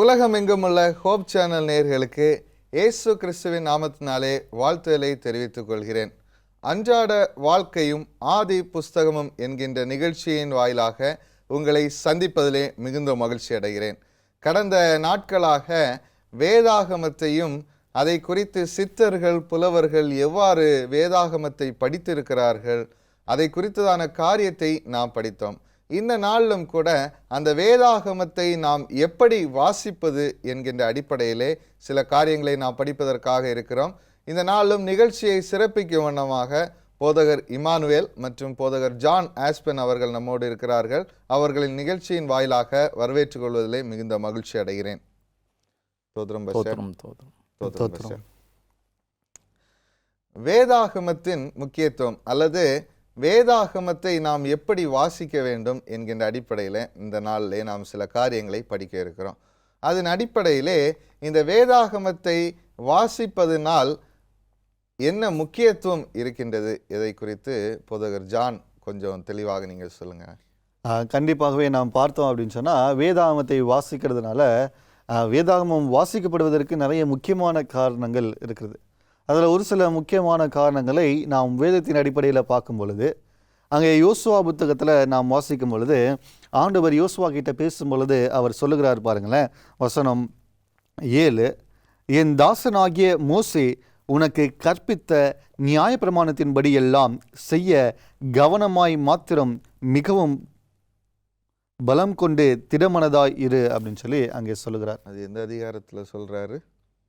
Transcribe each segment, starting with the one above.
உலகமெங்கும் உள்ள hope channel நேயர்களுக்கு இயேசு கிறிஸ்துவின் நாமத்தினாலே வாழ்த்துதலை தெரிவித்துக் கொள்கிறேன். அன்றாட வாழ்க்கையும் ஆதி புஸ்தகமும் என்கின்ற நிகழ்ச்சியின் வாயிலாக உங்களை சந்திப்பதிலே மிகுந்த மகிழ்ச்சி அடைகிறேன். கடந்த நாட்களாக வேதாகமத்தையும் அதை குறித்து சித்தர்கள் புலவர்கள் எவ்வாறு வேதாகமத்தை படித்திருக்கிறார்கள் அதை குறித்ததான காரியத்தை நாம் படித்தோம். இந்த நாளிலும் கூட அந்த வேதாகமத்தை நாம் எப்படி வாசிப்பது என்கின்ற அடிப்படையிலே சில காரியங்களை நாம் படிப்பதற்காக இருக்கிறோம். இந்த நாளிலும் நிகழ்ச்சியை சிறப்பிக்கும் வண்ணமாக போதகர் இமானுவேல் மற்றும் போதகர் ஜான் ஆஸ்பென் அவர்கள் நம்மோடு இருக்கிறார்கள். அவர்களின் நிகழ்ச்சியின் வாயிலாக வரவேற்றுக் கொள்வதிலே மிகுந்த மகிழ்ச்சி அடைகிறேன். வேதாகமத்தின் முக்கியத்துவம் அல்லது வேதாகமத்தை நாம் எப்படி வாசிக்க வேண்டும் என்கின்ற அடிப்படையில் இந்த நாளிலே நாம் சில காரியங்களை படிக்க இருக்கிறோம். அதன் அடிப்படையிலே இந்த வேதாகமத்தை வாசிப்பதனால் என்ன முக்கியத்துவம் இருக்கின்றது இதை குறித்து போதகர் ஜான் கொஞ்சம் தெளிவாக நீங்கள் சொல்லுங்கள். கண்டிப்பாகவே நாம் பார்த்தோம் அப்படின்னு சொன்னால் வேதாகமத்தை வாசிக்கிறதுனால வேதாகமம் வாசிக்கப்படுவதற்கு நிறைய முக்கியமான காரணங்கள் இருக்கிறது. அதில் ஒரு சில முக்கியமான காரணங்களை நாம் வேதத்தின் அடிப்படையில் பார்க்கும் பொழுது, அங்கே யோசுவா புத்தகத்தில் நாம் வாசிக்கும் பொழுது ஆண்டவர் யோசுவா கிட்ட பேசும் பொழுது அவர் சொல்லுகிறார் பாருங்களேன். வசனம் 7, என் தாசனாகிய மோசே உனக்கு கற்பித்த நியாயப்பிரமாணத்தின்படி எல்லாம் செய்ய கவனமாய் மாத்திரம் மிகவும் பலம் கொண்டு திடமனதாய் இரு அப்படின்னு சொல்லி அங்கே சொல்லுகிறார். அது எந்த அதிகாரத்தில் சொல்கிறாரு?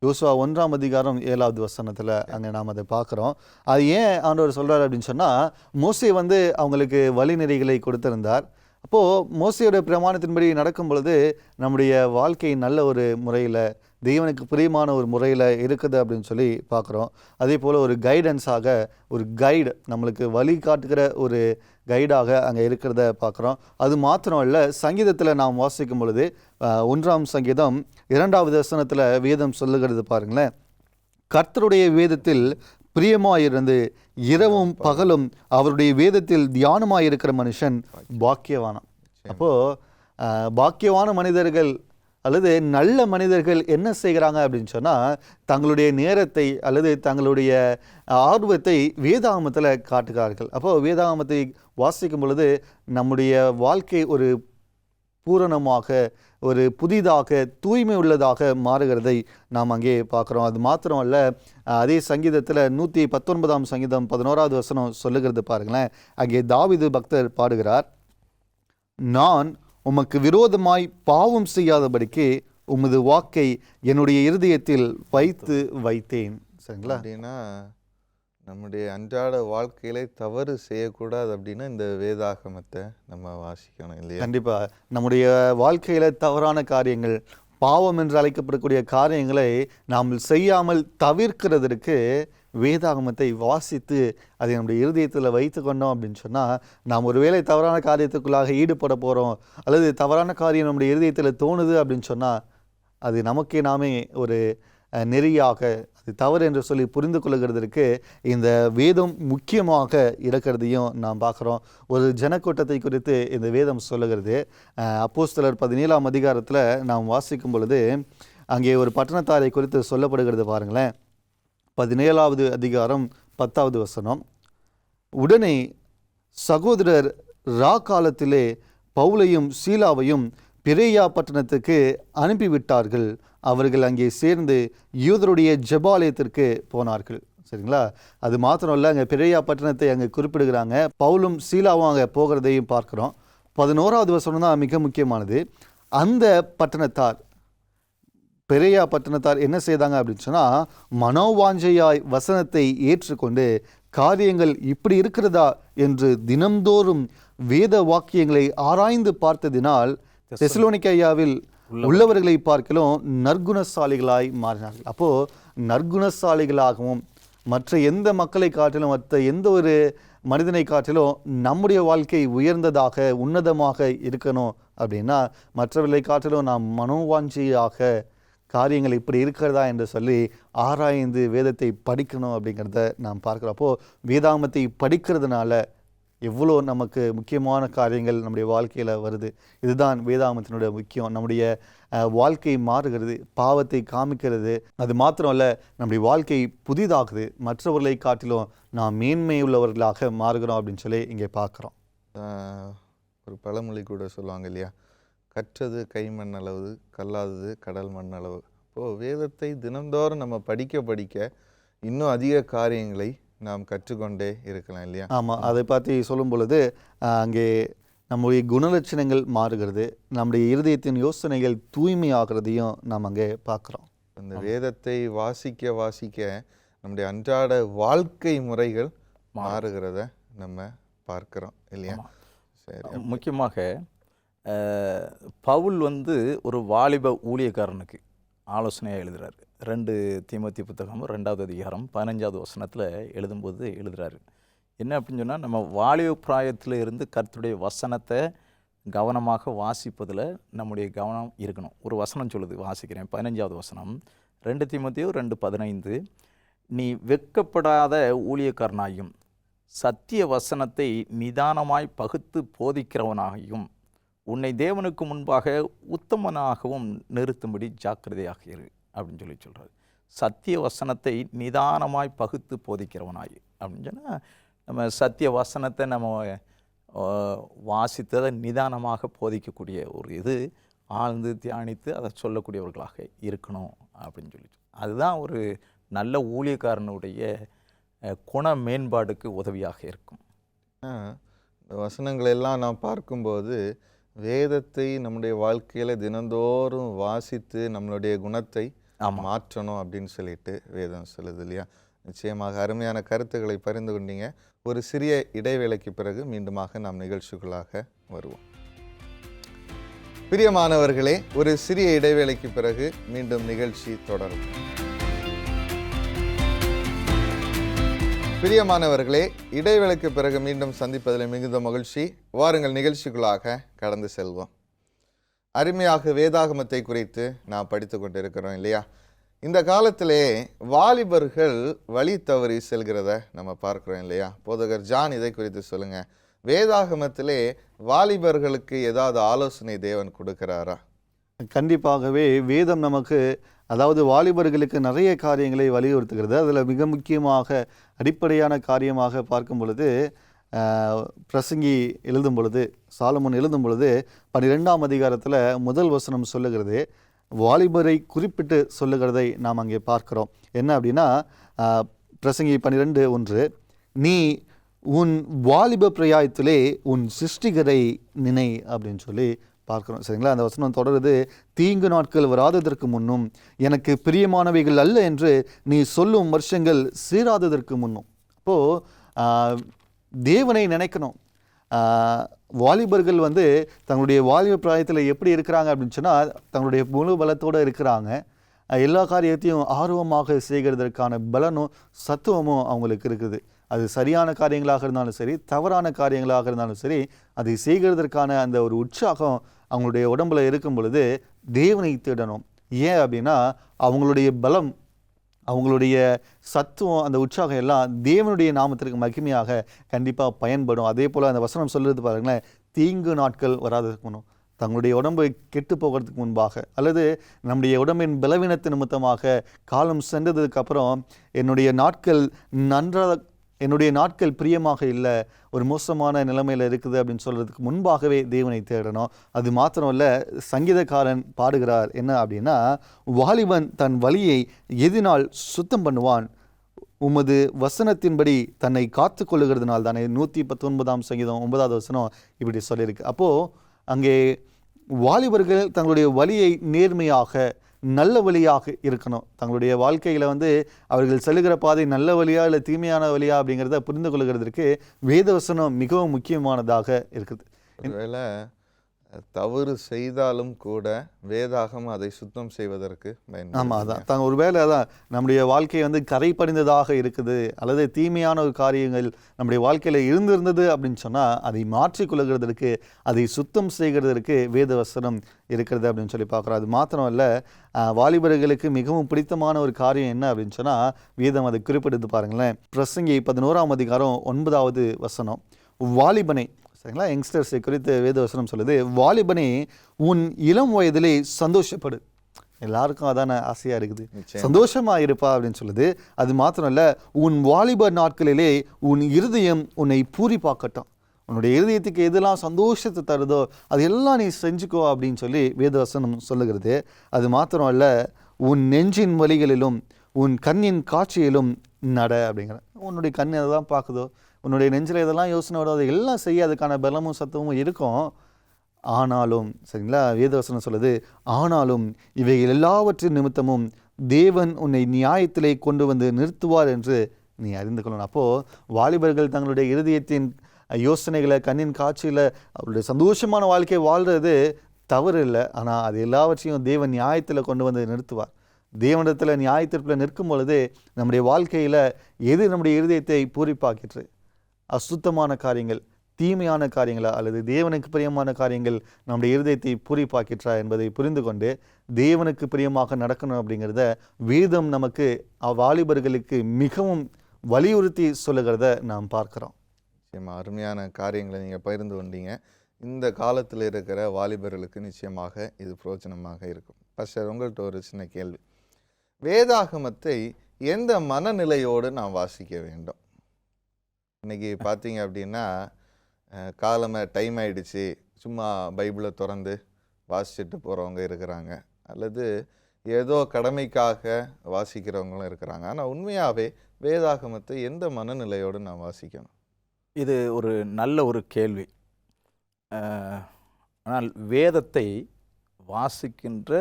யோசுவா 1ஆம் அதிகாரம் 7வது வசனத்தில் அங்கே நாம் அதை பார்க்குறோம். அது ஏன் ஆண்டவர் சொல்கிறார் அப்படின்னு சொன்னால், மோசே அவங்களுக்கு வழிநெறிகளை கொடுத்திருந்தார். அப்போது மோசையோட பிரமாணத்தின்படி நடக்கும் பொழுது நம்முடைய வாழ்க்கை நல்ல ஒரு முறையில் தெய்வனுக்கு பிரியமான ஒரு முறையில் இருக்குது அப்படின்னு சொல்லி பார்க்குறோம். அதே போல் ஒரு கைடன்ஸாக ஒரு கைடு நம்மளுக்கு வழி காட்டுகிற ஒரு கைடாக அங்கே இருக்கிறத பார்க்குறோம். அது மாத்திரம் இல்லை, சங்கீதத்தில் நாம் வாசிக்கும் பொழுது 1ஆம் சங்கீதம் 2வது வசனத்தில் வேதம் சொல்லுகிறது பாருங்களேன். கர்த்தருடைய வேதத்தில் பிரியமாயிருந்து இரவும் பகலும் அவருடைய வேதத்தில் தியானமாயிருக்கிற மனுஷன் பாக்கியவானாம். அப்போது பாக்கியவான மனிதர்கள் அல்லது நல்ல மனிதர்கள் என்ன செய்கிறாங்க அப்படின்னு சொன்னால், தங்களுடைய நேரத்தை அல்லது தங்களுடைய ஆர்வத்தை வேதாகமத்தில் காட்டுகிறார்கள். அப்போது வேதாகமத்தை வாசிக்கும் பொழுது நம்முடைய வாழ்க்கை ஒரு பூரணமாக ஒரு புதிதாக தூய்மை உள்ளதாக மாறுகிறதை நாம் அங்கே பார்க்குறோம். அது மாத்திரமல்ல, அதே சங்கீதத்தில் 119ஆம் சங்கீதம் 11வது வசனம் சொல்லுகிறது பாருங்களேன். அங்கே தாவீது பக்தர் பாடுகிறார், நான் உமக்கு விரோதமாய் பாவம் செய்யாதபடிக்கு உமது வாக்கை என்னுடைய இருதயத்தில் வைத்தேன். சரிங்களா? அப்படின்னா நம்முடைய அன்றாட வாழ்க்கையில தவறு செய்யக்கூடாது அப்படின்னா இந்த வேதாகமத்தை நம்ம வாசிக்கணும் இல்லையா? கண்டிப்பாக நம்முடைய வாழ்க்கையில் தவறான காரியங்கள், பாவம் என்று அழைக்கப்படக்கூடிய காரியங்களை நாம் செய்யாமல் தவிர்க்கிறதற்கு வேதாகமத்தை வாசித்து அதை நம்முடைய இருதயத்தில் வைத்து கொண்டோம் அப்படின்னு சொன்னால், நாம் ஒருவேளை தவறான காரியத்துக்குள்ளாக ஈடுபட போகிறோம் அல்லது தவறான காரியம் நம்முடைய இருதயத்தில் தோணுது அப்படின்னு சொன்னால், அது நமக்கே நாமே ஒரு நெறியாக அது தவறு என்று சொல்லி புரிந்து கொள்ளுகிறதற்கு இந்த வேதம் முக்கியமாக இருக்கிறதையும் நாம் பார்க்குறோம். ஒரு ஜனக்கூட்டத்தை குறித்து இந்த வேதம் சொல்லுகிறது. அப்போஸ்தலர் 17ஆம் அதிகாரத்தில் நாம் வாசிக்கும் பொழுது அங்கே ஒரு பட்டணத்தாரை குறித்து சொல்லப்படுகிறது பாருங்களேன். 17வது அதிகாரம் 10வது வசனம், உடனே சகோதரர் காலத்திலே பவுலையும் சீலாவையும் பிரேயா பட்டணத்துக்கு அனுப்பிவிட்டார்கள். அவர்கள் அங்கே சேர்ந்து யூதருடைய ஜெபாலயத்திற்கு போனார்கள். சரிங்களா? அது மாத்திரம் இல்லை, அங்கே பிரேயா பட்டணத்தை அங்கே குறிப்பிடுகிறாங்க. பவுலும் சீலாவும் அங்கே போகிறதையும் பார்க்குறோம். 11வது வசனம் தான் மிக முக்கியமானது. அந்த பட்டணத்தார், பெரியா பட்டணத்தார் என்ன செய்தாங்க அப்படின்னு சொன்னால், மனோவாஞ்சையாய் வசனத்தை ஏற்றுக்கொண்டு காரியங்கள் இப்படி இருக்கிறதா என்று தினம்தோறும் வேத வாக்கியங்களை ஆராய்ந்து பார்த்ததினால் தெசலோனிக்கேயாவில் உள்ளவர்களை பார்க்கலும் நற்குணசாலிகளாய் மாறினார்கள். அப்போது நற்குணசாலிகளாகவும் மற்ற எந்த மக்களை காட்டிலும் மற்ற எந்த ஒரு மனிதனை காட்டிலும் நம்முடைய வாழ்க்கை உயர்ந்ததாக உன்னதமாக இருக்கணும் அப்படின்னா மற்றவர்களை காட்டிலும் நாம் மனோவாஞ்சியாக காரியங்கள் இப்படி இருக்கிறதா என்று சொல்லி ஆராய்ந்து வேதத்தை படிக்கணும் அப்படிங்கிறத நாம் பார்க்குறோம். அப்போது வேதாகமத்தை படிக்கிறதுனால எவ்வளோ நமக்கு முக்கியமான காரியங்கள் நம்முடைய வாழ்க்கையில் வருது. இதுதான் வேதாகமத்தினுடைய முக்கியம். நம்முடைய வாழ்க்கை மாறுகிறது, பாவத்தை காமிக்கிறது. அது மாத்திரம் அல்ல, நம்முடைய வாழ்க்கை புதிதாகுது, மற்றவர்களை காட்டிலும் நாம் மேன்மை உள்ளவர்களாக மாறுகிறோம் அப்படின்னு சொல்லி இங்கே பார்க்குறோம். ஒரு பழமொழி கூட சொல்லுவாங்க இல்லையா, கற்றது கைமண் அளவு, கல்லாதது கடல் மண் அளவு. இப்போது வேதத்தை தினந்தோறும் நம்ம படிக்க படிக்க இன்னும் அதிக காரியங்களை நாம் கற்றுக்கொண்டே இருக்கலாம் இல்லையா? ஆமாம், அதை பற்றி சொல்லும் பொழுது அங்கே நம்முடைய குணலட்சணங்கள் மாறுகிறது, நம்முடைய இருதயத்தின் யோசனைகள் தூய்மையாகிறதையும் நாம் அங்கே பார்க்குறோம். இந்த வேதத்தை வாசிக்க வாசிக்க நம்முடைய அன்றாட வாழ்க்கை முறைகள் மாறுகிறத நம்ம பார்க்குறோம் இல்லையா? சரி, முக்கியமாக பவுல் ஒரு வாலிப ஊழியக்காரனுக்கு ஆலோசனையாக எழுதுகிறார். 2 தீமோத்தி புத்தகம் 2வது அதிகாரம் 15வது வசனத்தில் எழுதும்போது எழுதுகிறாரு. என்ன அப்படின்னு சொன்னால், நம்ம வாலிப பிராயத்தில் இருந்து கர்த்தருடைய வசனத்தை கவனமாக வாசிப்பதில் நம்முடைய கவனம் இருக்கணும். ஒரு வசனம் சொல்லுது, வாசிக்கிறேன். 15வது வசனம், 2 தீமோத்தேயு 2:15. நீ வெட்கப்படாத ஊழியக்காரனாயும் சத்திய வசனத்தை நிதானமாய் பகுத்து போதிக்கிறவனாயும் உன்னை தேவனுக்கு முன்பாக உத்தமனாகவும் நிறுத்தும்படி ஜாக்கிரதையாக இரு அப்படின்னு சொல்கிறார். சத்திய வசனத்தை நிதானமாய் பகுத்து போதிக்கிறவனாய் அப்படின்னு சொன்னால், நம்ம சத்திய வசனத்தை நம்ம வாசித்ததை நிதானமாக போதிக்கக்கூடிய ஒரு இது, ஆழ்ந்து தியானித்து அதை சொல்லக்கூடியவர்களாக இருக்கணும் அப்படின்னு சொல்லி, அதுதான் ஒரு நல்ல ஊழியக்காரனுடைய குண மேம்பாடுக்கு உதவியாக இருக்கும். இந்த வசனங்களை எல்லாம் நாம் பார்க்கும்போது வேதத்தை நம்முடைய வாழ்க்கையில் தினந்தோறும் வாசித்து நம்மளுடைய குணத்தை மாற்றணும் அப்படின்னு சொல்லிட்டு வேதம் சொல்லுது இல்லையா? நிச்சயமாக அருமையான கருத்துக்களை பகிர்ந்து கொண்டீங்க. ஒரு சிறிய இடைவேளைக்கு பிறகு மீண்டுமாக நாம் நிகழ்ச்சிகளாக வருவோம். பிரியமானவர்களே, ஒரு சிறிய இடைவேளைக்கு பிறகு மீண்டும் நிகழ்ச்சி தொடரும். பிரியமானவர்களே, இடைவேளைக்கு பிறகு மீண்டும் சந்திப்பதில் மிகுந்த மகிழ்ச்சி. வாருங்கள் நிகழ்ச்சிக்குள்ளாக கடந்து செல்வோம். அருமையாக வேதாகமத்தை குறித்து நாம் படித்து கொண்டிருக்கிறோம் இல்லையா? இந்த காலத்திலே வாலிபர்கள் வழி தவறி செல்கிறத நம்ம பார்க்குறோம் இல்லையா? போதகர் ஜான் இதை குறித்து சொல்லுங்க. வேதாகமத்திலே வாலிபர்களுக்கு ஏதாவது ஆலோசனை தேவன் கொடுக்கிறாரா? கண்டிப்பாகவே வேதம் நமக்கு, அதாவது வாலிபர்களுக்கு நிறைய காரியங்களை வலியுறுத்துகிறது. அதில் மிக முக்கியமாக அடிப்படையான காரியமாக பார்க்கும் பொழுது, பிரசங்கி எழுதும் பொழுது, சாலமோன் எழுதும் பொழுது 12ஆம் அதிகாரத்தில் முதல் வசனம் சொல்லுகிறது, வாலிபரை குறிப்பிட்டு சொல்லுகிறதை நாம் அங்கே பார்க்கிறோம். என்ன அப்படின்னா, பிரசங்கி 12:1, நீ உன் வாலிப பிரயாயத்திலே உன் சிருஷ்டிகரை நினை அப்படின்னு சொல்லி பார்க்குறோம். சரிங்களா? அந்த வசனம் தொடருது, தீங்கு நாட்கள் வராததற்கு முன்னும் எனக்கு பிரியமானவைகள் அல்ல என்று நீ சொல்லும் வருஷங்கள் சீராததற்கு முன்னும். அப்போது தேவனை நினைக்கணும். வாலிபர்கள் தங்களுடைய வாலிப பிராயத்தில் எப்படி இருக்கிறாங்க அப்படின்னு சொன்னால், தங்களுடைய முழு பலத்தோடு இருக்கிறாங்க. எல்லா காரியத்தையும் ஆர்வமாக செய்கிறதற்கான பலனும் சத்துவமும் அவங்களுக்கு இருக்குது. அது சரியான காரியங்களாக இருந்தாலும் சரி, தவறான காரியங்களாக இருந்தாலும் சரி, அதை செய்கிறதற்கான அந்த ஒரு உற்சாகம் அவங்களுடைய உடம்புல இருக்கும் பொழுது தேவனை தேடணும். ஏன் அப்படின்னா, அவங்களுடைய பலம், அவங்களுடைய சத்துவம், அந்த உற்சாகம் எல்லாம் தேவனுடைய நாமத்திற்கு மகிமையாக கண்டிப்பாக பயன்படும். அதே போல் அந்த வசனம் சொல்கிறது பாருங்களேன், தீங்கு நாட்கள் வராததுக்கு முன்னும், தங்களுடைய உடம்பு கெட்டு போகிறதுக்கு முன்பாக, அல்லது நம்முடைய உடம்பின் பலவீனத்து நிமித்தமாக காலம் சென்றதுக்கு அப்புறம் என்னுடைய நாட்கள் பிரியமாக இல்லை, ஒரு மோசமான நிலைமையில் இருக்குது அப்படின்னு சொல்கிறதுக்கு முன்பாகவே தேவனை தேடணும். அது மாத்திரம் இல்லை, சங்கீதக்காரன் பாடுகிறார் என்ன அப்படின்னா, வாலிபன் தன் வழியை எதினால் சுத்தம் பண்ணுவான், உமது வசனத்தின்படி தன்னை காத்து கொள்ளுகிறதுனால் தானே. 119ஆம் சங்கீதம் 9வது வசனம் இப்படி சொல்லியிருக்கு. அப்போது அங்கே வாலிபர்கள் தங்களுடைய வழியை நேர்மையாக, நல்ல வழியாக இருக்கணும். தங்களுடைய வாழ்க்கையில் அவர்கள் செல்லுகிற பாதை நல்ல வழியா இல்லை தீமையான வழியா அப்படிங்கிறத புரிந்து கொள்கிறதுக்கு வேதவசனம் மிகவும் முக்கியமானதாக இருக்குது. ஒருவேளை தவறு செய்தாலும் கூட வேதாகம் அதை சுத்தம் செய்வதற்கு பயன்படுது. ஆமாம், அதான் ஒருவேளை அதான் நம்முடைய வாழ்க்கை கரை படிந்ததாக இருக்குது, அல்லது தீமையான ஒரு காரியங்கள் நம்முடைய வாழ்க்கையில் இருந்திருந்தது அப்படின்னு சொன்னால், அதை மாற்றிக்கொள்கிறதற்கு, அதை சுத்தம் செய்கிறதற்கு வேதவசனம் இருக்கிறது அப்படின்னு சொல்லி பார்க்குறோம். அது மாத்திரம் இல்லை, வாலிபர்களுக்கு மிகவும் பிடித்தமான ஒரு காரியம் என்ன அப்படின்னு சொன்னால், வேதம் அதை குறிப்பிட்டு பாருங்களேன். பிரசங்கி 11ஆம் அதிகாரம் 9வது வசனம், வாலிபனை, சரிங்களா, யங்ஸ்டர்ஸை குறித்து வேதவசனம் சொல்லுது, வாலிபனே உன் இளம் வயதிலே சந்தோஷப்படு. எல்லாருக்கும் அதான ஆசையாக இருக்குது, சந்தோஷமாக இருப்பா அப்படின்னு சொல்லுது. அது மாத்திரம் இல்லை, உன் வாலிப நாட்களிலே உன் இருதயம் உன்னை பூரிப்பாக்கட்டும். உன்னுடைய இருதயத்துக்கு எதெல்லாம் சந்தோஷத்தை தருதோ அது எல்லாம் நீ செஞ்சுக்கோ அப்படின்னு சொல்லி வேதவசனம் சொல்லுகிறது. அது மாத்திரம் இல்லை, உன் நெஞ்சின் வலிகளிலும் உன் கண்ணின் காட்சியிலும் நட அப்படிங்கிற. உன்னுடைய கண் எதெல்லாம் பார்க்குதோ, உன்னுடைய நெஞ்சில் எதெல்லாம் யோசனை வருதோ அது எல்லாம் செய்ய அதுக்கான பலமும் சத்தமும் இருக்கும். ஆனாலும், சரிங்களா, வேதவசனம் சொல்லுது, ஆனாலும் இவைகள் எல்லாவற்றின் நிமித்தமும் தேவன் உன்னை நியாயத்திலே கொண்டு வந்து நிறுத்துவார் என்று நீ அறிந்து கொள்ளணும். அப்போது வாலிபர்கள் தங்களுடைய இருதயத்தின் யோசனைகளை, கண்ணின் காட்சியில் அவருடைய சந்தோஷமான வாழ்க்கையை வாழ்கிறது தவறு இல்லை. ஆனால் அது எல்லாவற்றையும் தேவன் நியாயத்தில் கொண்டு வந்து நிறுத்துவார். தேவனிடத்தில் நியாயத்திற்குள்ள நிற்கும் பொழுது நம்முடைய வாழ்க்கையில் எது நம்முடைய இருதயத்தை பூரிப்பாக்கிற்று, அசுத்தமான காரியங்கள், தீமையான காரியங்களா அல்லது தேவனுக்கு பிரியமான காரியங்கள் நம்முடைய இருதயத்தை பூரிப்பாக்கிற்றா என்பதை புரிந்து கொண்டு தேவனுக்கு பிரியமாக நடக்கணும் அப்படிங்கிறத வேதம் நமக்கு வாலிபர்களுக்கு மிகவும் வலியுறுத்தி சொல்லுகிறத நாம் பார்க்கிறோம். நிச்சயமாக அருமையான காரியங்களை நீங்கள் பகிர்ந்து கொண்டீங்க. இந்த காலத்தில் இருக்கிற வாலிபர்களுக்கு நிச்சயமாக இது பிரயோஜனமாக இருக்கும். பாஸ்டர், உங்கள்கிட்ட ஒரு சின்ன கேள்வி. வேதாகமத்தை எந்த மனநிலையோடு நாம் வாசிக்க வேண்டும்? இன்றைக்கி பார்த்தீங்க அப்படின்னா டைம் ஆகிடுச்சு, சும்மா பைபிளை திறந்து வாசிச்சுட்டு போகிறவங்க இருக்கிறாங்க, அல்லது ஏதோ கடமைக்காக வாசிக்கிறவங்களும் இருக்கிறாங்க. ஆனால் உண்மையாகவே வேதாகமத்தை எந்த மனநிலையோடு நாம் வாசிக்கணும்? இது ஒரு நல்ல ஒரு கேள்வி. ஆனால் வேதத்தை வாசிக்கின்ற,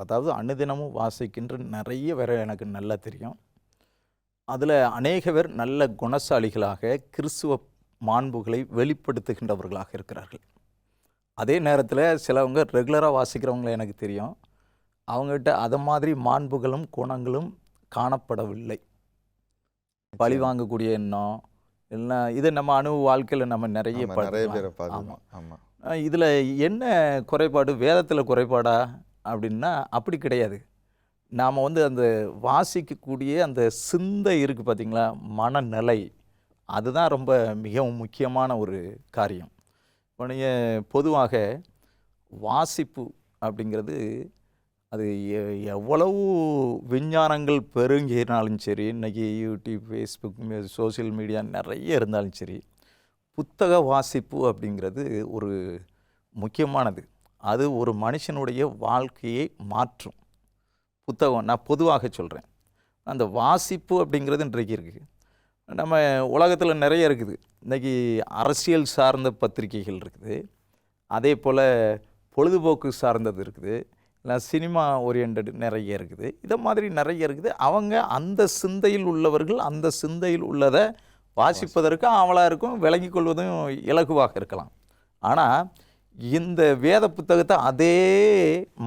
அதாவது அனுதினமும் வாசிக்கின்ற நிறைய பேர் எனக்கு நல்லா தெரியும். அதில் அநேக பேர் நல்ல குணசாலிகளாக கிறிஸ்துவ மாண்புகளை வெளிப்படுத்துகின்றவர்களாக இருக்கிறார்கள். அதே நேரத்தில் சிலவங்க ரெகுலராக வாசிக்கிறவங்கள எனக்கு தெரியும், அவங்ககிட்ட அதை மாதிரி மாண்புகளும் குணங்களும் காணப்படவில்லை. பழி வாங்கக்கூடிய எண்ணம் இல்லைன்னா இது நம்ம அனுபவ வாழ்க்கையில் நம்ம நிறைய பேரை பார்க்கலாம். ஆமாம், இதில் என்ன குறைபாடு, வேதத்தில் குறைபாடா அப்படின்னா அப்படி கிடையாது. நாம் அந்த வாசிக்கக்கூடிய அந்த சிந்தை இருக்குது பார்த்திங்களா, மனநிலை, அதுதான் ரொம்ப மிகவும் முக்கியமான ஒரு காரியம். இப்போ நீங்கள் பொதுவாக வாசிப்பு அப்படிங்கிறது அது எவ்வளவு விஞ்ஞானங்கள் பெருங்கினாலும் சரி, இன்றைக்கி யூடியூப், ஃபேஸ்புக், சோசியல் மீடியா நிறைய இருந்தாலும் சரி, புத்தக வாசிப்பு அப்படிங்கிறது ஒரு முக்கியமானது. அது ஒரு மனுஷனுடைய வாழ்க்கையை மாற்றும். புத்தகம் நான் பொதுவாக சொல்கிறேன். அந்த வாசிப்பு அப்படிங்கிறது இன்றைக்கு இருக்குது. நம்ம உலகத்தில் நிறைய இருக்குது. இன்றைக்கி அரசியல் சார்ந்த பத்திரிகைகள் இருக்குது, அதே போல் பொழுதுபோக்கு சார்ந்தது இருக்குது, இல்லை சினிமா ஓரியன்ட் நிறைய இருக்குது. இதை மாதிரி நிறைய இருக்குது. அவங்க அந்த சிந்தையில் உள்ளவர்கள் அந்த சிந்தையில் உள்ளதை வாசிப்பதற்கு ஆவலாக இருக்கும், விளங்கி கொள்வதும் இலகுவாக இருக்கலாம். ஆனால் இந்த வேத புத்தகத்தை அதே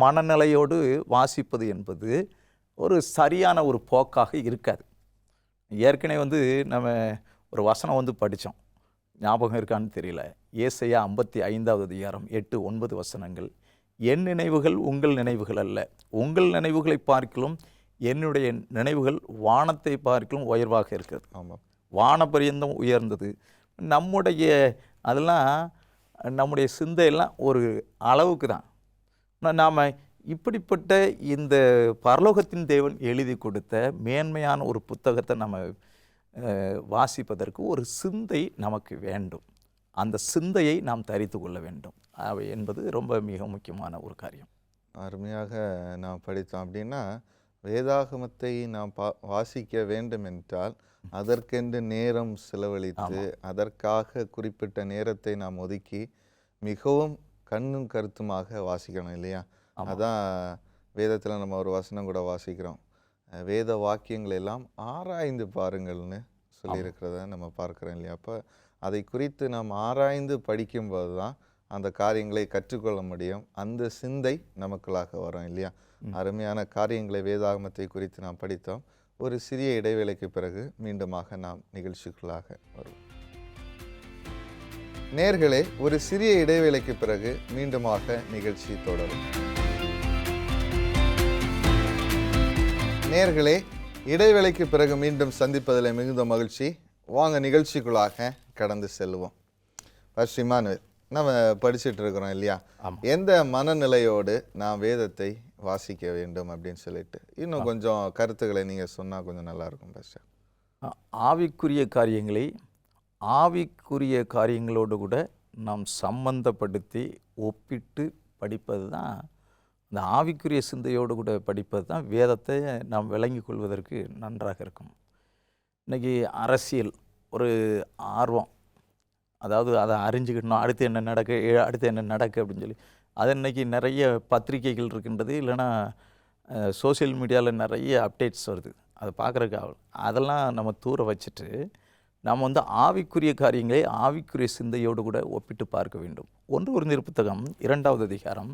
மனநிலையோடு வாசிப்பது என்பது ஒரு சரியான ஒரு போக்காக இருக்காது. ஏற்கனவே நம்ம ஒரு வசனம் படித்தோம், ஞாபகம் இருக்கான்னு தெரியல. ஏசாயா 55வது அதிகாரம் 8-9 வசனங்கள். என் நினைவுகள் உங்கள் நினைவுகள் அல்ல, உங்கள் நினைவுகளை பார்க்கிலும் என்னுடைய நினைவுகள் வானத்தை பார்க்கிலும் உயர்வாக இருக்கிறது. ஆமாம், வானபரியந்தம் உயர்ந்தது. நம்முடைய அதெல்லாம் நம்முடைய சிந்தையெல்லாம் ஒரு அளவுக்கு தான். நாம் இப்படிப்பட்ட இந்த பரலோகத்தின் தேவன் எழுதி கொடுத்த மேன்மையான ஒரு புத்தகத்தை நம்ம வாசிப்பதற்கு ஒரு சிந்தை நமக்கு வேண்டும். அந்த சிந்தையை நாம் தரித்து கொள்ள வேண்டும் என்பது ரொம்ப மிக முக்கியமான ஒரு காரியம். அருமையாக நாம் படித்தோம். அப்படின்னா வேதாகமத்தை நாம் வாசிக்க வேண்டும் என்றால் அதற்கென்று நேரம் செலவழித்து அதற்காக குறிப்பிட்ட நேரத்தை நாம் ஒதுக்கி மிகவும் கண்ணும் கருத்துமாக வாசிக்கணும் இல்லையா? அதான் வேதத்தில் நம்ம ஒரு வசனம் கூட வாசிக்கிறோம், வேத வாக்கியங்கள் எல்லாம் ஆராய்ந்து பாருங்கள்னு சொல்லியிருக்கிறத நம்ம பார்க்குறோம் இல்லையா? அப்போ அதை குறித்து நாம் ஆராய்ந்து படிக்கும்போது தான் அந்த காரியங்களை கற்றுக்கொள்ள முடியும், அந்த சிந்தை நமக்குள்ளாக வரும் இல்லையா? அருமையான காரியங்களை வேதாகமத்தை குறித்து நாம் படித்தோம். ஒரு சிறிய இடைவேளைக்கு பிறகு மீண்டுமாக நாம் நிகழ்ச்சிக்குள்ளாக வருவோம். நேயர்களே, ஒரு சிறிய இடைவேளைக்கு பிறகு மீண்டுமாக நிகழ்ச்சி தொடரும். நேயர்களே, இடைவேளைக்கு பிறகு மீண்டும் சந்திப்பதில் மிகுந்த மகிழ்ச்சி. வாங்க நிகழ்ச்சிக்குள்ளாக கடந்து செல்வோம். பாஸ்டர் இமானுவேல், நம்ம படிச்சுட்டு இருக்கிறோம் இல்லையா, ஆமாம். எந்த மனநிலையோடு நாம் வேதத்தை வாசிக்க வேண்டும் அப்படின்னு சொல்லிட்டு இன்னும் கொஞ்சம் கருத்துக்களை நீங்கள் சொன்னால் கொஞ்சம் நல்லா இருக்கும் பாஸ்டர். ஆவிக்குரிய காரியங்களை ஆவிக்குரிய காரியங்களோடு கூட நாம் சம்பந்தப்படுத்தி ஒப்பிட்டு படிப்பது தான், இந்த ஆவிக்குரிய சிந்தையோடு கூட படிப்பது தான் வேதத்தை நாம் விளங்கி கொள்வதற்கு நன்றாக இருக்கும். இன்றைக்கி அரசியல் ஒரு ஆர்வம், அதாவது அதை அறிஞ்சுக்கிட்டணும், அடுத்து என்ன நடக்கு அப்படின்னு சொல்லி அது இன்றைக்கி நிறைய பத்திரிகைகள் இருக்கின்றது, இல்லைன்னா சோஷியல் மீடியாவில் நிறைய அப்டேட்ஸ் வருது, அதை பார்க்குறக்கு ஆகும். அதெல்லாம் நம்ம தூர வச்சுட்டு நாம் வந்து ஆவிக்குரிய காரியங்களை ஆவிக்குரிய சிந்தையோடு கூட ஒப்பிட்டு பார்க்க வேண்டும். 1 கொரிந்தியர் புத்தகம் 2வது அதிகாரம்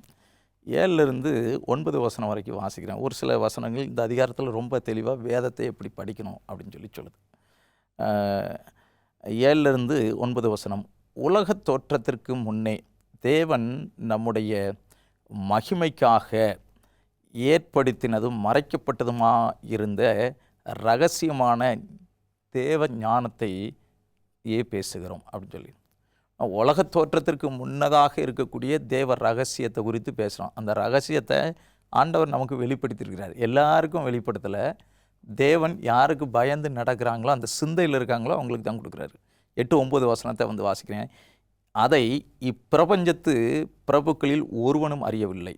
7லிருந்து 9 வசனம் வரைக்கும் வாசிக்கிறேன். ஒரு சில வசனங்கள் இந்த அதிகாரத்தில் ரொம்ப தெளிவாக வேதத்தை எப்படி படிக்கணும் அப்படின்னு சொல்லி சொல்லுது. 7லிருந்து 9 வசனம். உலகத் தோற்றத்திற்கு முன்னே தேவன் நம்முடைய மகிமைக்காக ஏற்படுத்தினதும் மறைக்கப்பட்டதுமா இருந்த இரகசியமான தேவ ஞானத்தை பேசுகிறோம் அப்படின்னு சொல்லி. உலகத் தோற்றத்திற்கு முன்னதாக இருக்கக்கூடிய தேவ ரகசியத்தை குறித்து பேசுகிறோம். அந்த ரகசியத்தை ஆண்டவர் நமக்கு வெளிப்படுத்தியிருக்கிறார். எல்லாருக்கும் வெளிப்படுத்தலை. தேவன் யாருக்கு பயந்து நடக்கிறாங்களோ, அந்த சிந்தையில் இருக்காங்களோ அவங்களுக்கு தான் கொடுக்குறாரு. 8-9 வசனத்தை வந்து வாசிக்கிறேன். அதை இப்பிரபஞ்சத்து பிரபுக்களில் ஒருவனும் அறியவில்லை.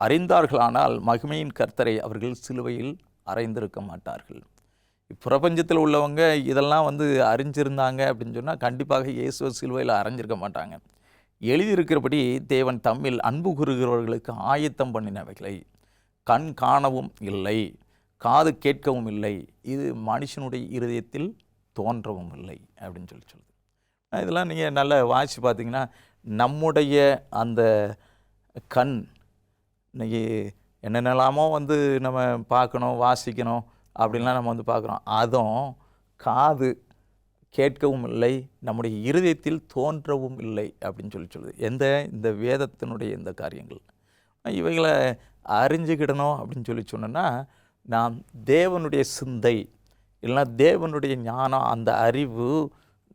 அறிந்தார்களானால் மகிமையின் கர்த்தரை அவர்கள் சிலுவையில் அறைந்திருக்க மாட்டார்கள். இப்பிரபஞ்சத்தில் உள்ளவங்க இதெல்லாம் வந்து அறிஞ்சிருந்தாங்க அப்படின்னு சொன்னால் கண்டிப்பாக இயேசுவை சிலுவையில் அறைஞ்சிருக்க மாட்டாங்க. எழுதியிருக்கிறபடி தேவன் தம்மில் அன்பு கூறுகிறவர்களுக்கு ஆயத்தம் பண்ணினவைகளை கண் காணவும் இல்லை, காது கேட்கவும் இல்லை, இது மனுஷனுடைய இருதயத்தில் தோன்றவும் இல்லை அப்படின்னு சொல்லுது. இதெல்லாம் நீங்கள் நல்லா வாசித்து பார்த்தீங்கன்னா நம்முடைய அந்த கண் இன்றைக்கி என்னென்னலாமோ வந்து நம்ம பார்க்கணும், வாசிக்கணும் அப்படின்லாம் நம்ம வந்து பார்க்குறோம். அதுவும் காது கேட்கவும் இல்லை, நம்முடைய இருதயத்தில் தோன்றவும் இல்லை அப்படின்னு சொல்லுது. இந்த வேதத்தினுடைய இந்த காரியங்கள் இவைகளை அறிஞ்சுக்கிடணும் அப்படின்னு சொல்லி சொன்னோன்னா, நாம் தேவனுடைய சிந்தை இல்லைன்னா தேவனுடைய ஞானம், அந்த அறிவு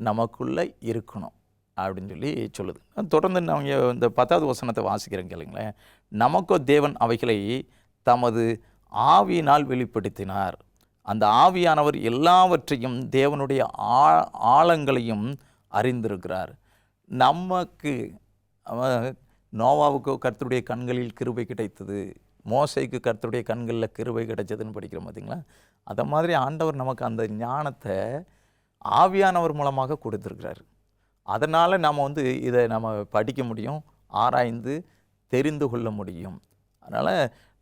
நமக்குள்ளே இருக்கணும் அப்படின்னு சொல்லி சொல்லுது. தொடர்ந்து நாங்கள் இந்த 10வது வசனத்தை வாசிக்கிறேன் கேளுங்களேன். நமக்கோ தேவன் அவைகளை தமது ஆவியினால் வெளிப்படுத்தினார். அந்த ஆவியானவர் எல்லாவற்றையும் தேவனுடைய ஆழங்களையும் அறிந்திருக்கிறார். நமக்கு நோவாவுக்கோ கர்த்தருடைய கண்களில் கிருபை கிடைத்தது, மோசைக்கு கர்த்தருடைய கண்களில் கிருபை கிடைச்சதுன்னு படிக்கிறோம் பார்த்தீங்களா. அதை மாதிரி ஆண்டவர் நமக்கு அந்த ஞானத்தை ஆவியானவர் மூலமாக கொடுத்துருக்கிறார். அதனால் நம்ம வந்து இதை நம்ம படிக்க முடியும், ஆராய்ந்து தெரிந்து கொள்ள முடியும். அதனால்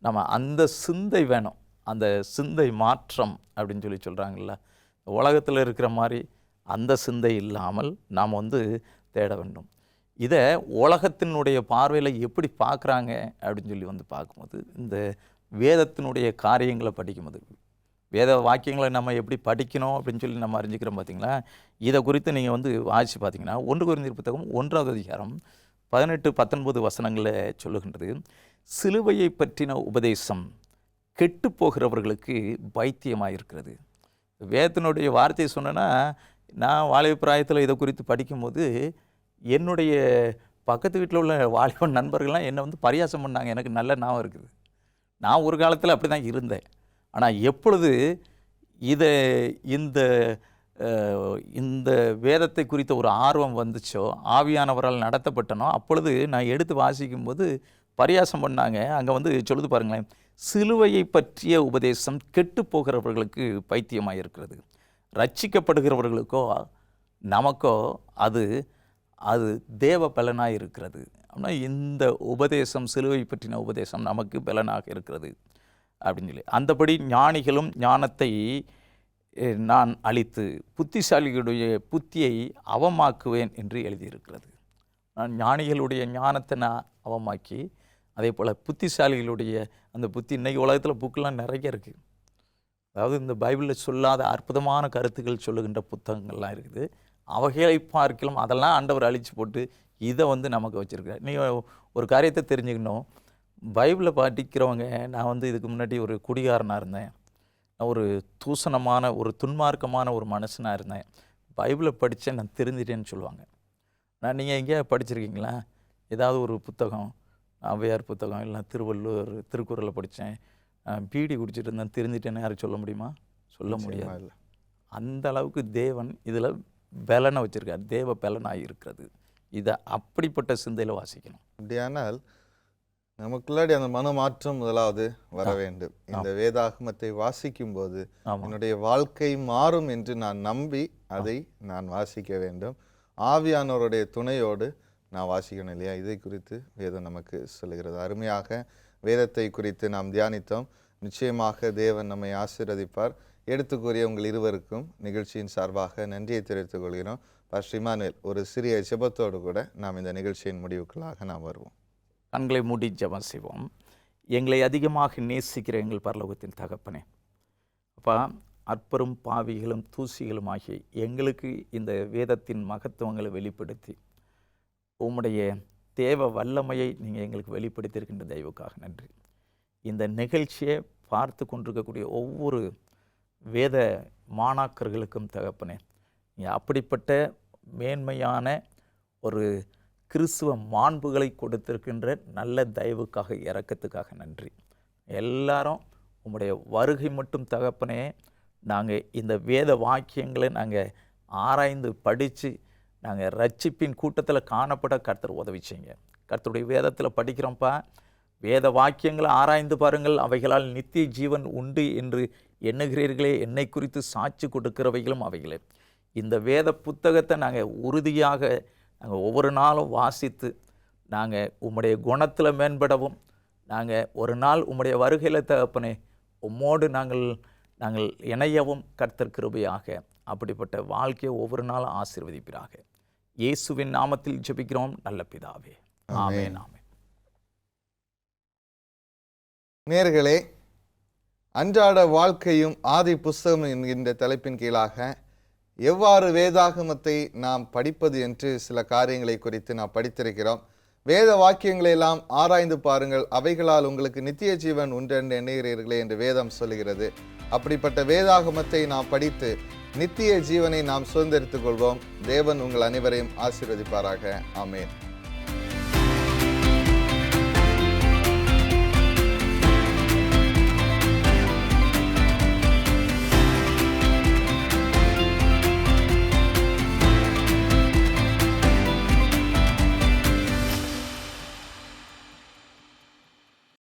நம்ம அந்த சிந்தை வேணும், அந்த சிந்தை மாற்றம் அப்படின்னு சொல்லி சொல்கிறாங்கல்ல. உலகத்தில் இருக்கிற மாதிரி அந்த சிந்தை இல்லாமல் நாம் வந்து தேட வேண்டும். இதை உலகத்தினுடைய பார்வையில் எப்படி பார்க்குறாங்க அப்படின்னு சொல்லி வந்து பார்க்கும்போது, இந்த வேதத்தினுடைய காரியங்களை படிக்கும்போது, வேத வாக்கியங்களை நம்ம எப்படி படிக்கணும் அப்படின்னு சொல்லி நம்ம அறிஞ்சிக்கிறோம் பார்த்தீங்களா. இதை குறித்து நீங்கள் வந்து வாசித்து பார்த்தீங்கன்னா 1 கொரிந்தியர் புத்தகம் 1வது அதிகாரம் 18-19 வசனங்களில் சொல்லுகின்றது. சிலுவையை பற்றின உபதேசம் கெட்டு போகிறவர்களுக்கு பைத்தியமாக இருக்கிறது. வேதத்தினுடைய வார்த்தையை சொன்னேன்னா, நான் வாலிப பிராயத்தில் இதை குறித்து படிக்கும்போது என்னுடைய பக்கத்து வீட்டில் உள்ள வாலிப நண்பர்கள்லாம் என்னை வந்து பரியாசம் பண்ணாங்க. எனக்கு நல்ல ஞாபகம் இருக்குது. நான் ஒரு காலத்தில் அப்படி தான் இருந்தேன். ஆனால் எப்பொழுது இதை இந்த வேதத்தை குறித்த ஒரு ஆர்வம் வந்துச்சோ, ஆவியானவரால் நடத்தப்பட்டனோ, அப்பொழுது நான் எடுத்து வாசிக்கும்போது பரியாசம் பண்ணாங்க. அங்கே வந்து சொல்லுது பாருங்களேன், சிலுவையை பற்றிய உபதேசம் கெட்டு போகிறவர்களுக்கு பைத்தியமாக இருக்கிறது, ரட்சிக்கப்படுகிறவர்களுக்கோ நமக்கோ அது தேவ பலனாக இருக்கிறது. அப்படின்னா இந்த உபதேசம், சிலுவை பற்றின உபதேசம் நமக்கு பலனாக இருக்கிறது அப்படின்னு சொல்லி. அந்தபடி ஞானிகளும் ஞானத்தை நான் அழித்து புத்திசாலிகளுடைய புத்தியை அவமாக்குவேன் என்று எழுதியிருக்கிறது. நான் ஞானிகளுடைய ஞானத்தை நான் அவமாக்கி, அதே போல் புத்திசாலிகளுடைய அந்த புத்தி, இன்றைக்கி உலகத்தில் புக்கெலாம் நிறைய இருக்குது. அதாவது இந்த பைபிளில் சொல்லாத அற்புதமான கருத்துக்கள் சொல்லுகின்ற புத்தகங்கள்லாம் இருக்குது. அவைகளை பார்க்கலாம் அதெல்லாம் ஆண்டவர் அழித்து போட்டு இதை வந்து நமக்கு வச்சுருக்கார். நீங்கள் ஒரு காரியத்தை தெரிஞ்சுக்கணும். பைபிளை படிக்கிறவங்க, நான் வந்து இதுக்கு முன்னாடி ஒரு குடிகாரனாக இருந்தேன், நான் ஒரு தூசணமான ஒரு துன்மார்க்கமான ஒரு மனுஷனாக இருந்தேன், பைபிளை படித்தேன், நான் தெரிஞ்சிட்டேன்னு சொல்லுவாங்க. நீங்கள் எங்கேயா படிச்சிருக்கீங்களா? ஏதாவது ஒரு புத்தகம், ஔவையார் புத்தகம், இல்லை திருவள்ளுவர் திருக்குறளை படித்தேன், பீடி குடிச்சிட்டு இருந்தேன் தெரிஞ்சிட்டேன்னு யாரும் சொல்ல முடியுமா? சொல்ல முடியாது. இல்லை. அந்த அளவுக்கு தேவன் இதில் பலனை வச்சுருக்கார். தேவ பலனாக இருக்கிறது. இதை அப்படிப்பட்ட சிந்தையில் வாசிக்கணும். அப்படியானால் நமக்குள்ளாடி அந்த மனமாற்றம் முதலாவது வர வேண்டும். இந்த வேதாகமத்தை வாசிக்கும் போது என்னுடைய வாழ்க்கை மாறும் என்று நான் நம்பி அதை நான் வாசிக்க வேண்டும். ஆவியானவருடைய துணையோடு நான் வாசிக்கணும் இல்லையா? இதை குறித்து வேதம் நமக்கு சொல்லுகிறது. அருமையாக வேதத்தை குறித்து நாம் தியானித்தோம். நிச்சயமாக தேவன் நம்மை ஆசீர்வதிப்பார். எடுத்துக்கூறிய உங்கள் இருவருக்கும் நிகழ்ச்சியின் சார்பாக நன்றியை தெரிவித்துக் கொள்கிறோம். பாஸ்டர் இமானுவேல், ஒரு சிறிய ஜெபத்தோடு கூட நாம் இந்த நிகழ்ச்சியின் முடிவுகளாக நாம் வருவோம். கண்களை மூடி ஜெபம் செய்வோம். எங்களை அதிகமாக நேசிக்கிற எங்கள் பரலோகத்தின் தகப்பனே, அப்பா, அற்பரும் பாவிகளும் தூசிகளும் ஆகிய எங்களுக்கு இந்த வேதத்தின் மகத்துவங்களை வெளிப்படுத்தி உம்முடைய தேவ வல்லமையை நீங்கள் எங்களுக்கு வெளிப்படுத்தியிருக்கின்ற தயவுக்காக நன்றி. இந்த நிகழ்ச்சியை பார்த்து கொண்டிருக்கக்கூடிய ஒவ்வொரு வேத மாணாக்கர்களுக்கும் தகப்பனே, நீங்கள் அப்படிப்பட்ட மேன்மையான ஒரு கிறிஸ்துவ மாண்புகளை கொடுத்திருக்கின்ற நல்ல தயவுக்காக, இரக்கத்துக்காக நன்றி. எல்லாரும் உம்முடைய வருகை மட்டும் தகப்பனே, நாங்கள் இந்த வேத வாக்கியங்களை நாங்கள் ஆராய்ந்து படித்து நாங்கள் ரட்சிப்பின் கூட்டத்தில் காணப்பட கர்த்தர் உதவி செய்யுங்க. கர்த்தருடைய வேதத்தில் படிக்கிறோம்ப்பா, வேத வாக்கியங்களை ஆராய்ந்து பாருங்கள், அவைகளால் நித்திய ஜீவன் உண்டு என்று எண்ணுகிறீர்களே, என்னை குறித்து சாட்சி கொடுக்கிறவைகளும் அவைகளே. இந்த வேத புத்தகத்தை நாங்கள் உறுதியாக நாங்கள் ஒவ்வொரு நாளும் வாசித்து நாங்கள் உம்முடைய குணத்தில் மேம்படவும், நாங்கள் ஒரு நாள் உம்முடைய வருகையில் தகப்பனே உம்மோடு நாங்கள் இணையவும் கர்த்தர் கிருபையாக அப்படிப்பட்ட வாழ்க்கையை ஒவ்வொரு நாளும் ஆசீர்வதிப்பீராக. இயேசுவின் நாமத்தில் ஜெபிக்கிறோம் நல்ல பிதாவே, ஆமென். ஆமென். நேயர்களே, அன்றாட வாழ்க்கையும் ஆதி புஸ்தகம் என்கின்ற தலைப்பின் கீழாக எவ்வாறு வேதாகமத்தை நாம் படிப்பது என்று சில காரியங்களை குறித்து நாம் படித்திருக்கிறோம். வேத வாக்கியங்களை எல்லாம் ஆராய்ந்து பாருங்கள், அவைகளால் உங்களுக்கு நித்திய ஜீவன் உண்டென்று எண்ணுகிறீர்களே என்று வேதம் சொல்லுகிறது. அப்படிப்பட்ட வேதாகமத்தை நாம் படித்து நித்திய ஜீவனை நாம் சுதந்திரித்துக் கொள்வோம். தேவன் உங்கள் அனைவரையும் ஆசீர்வதிப்பாராக. ஆமென்.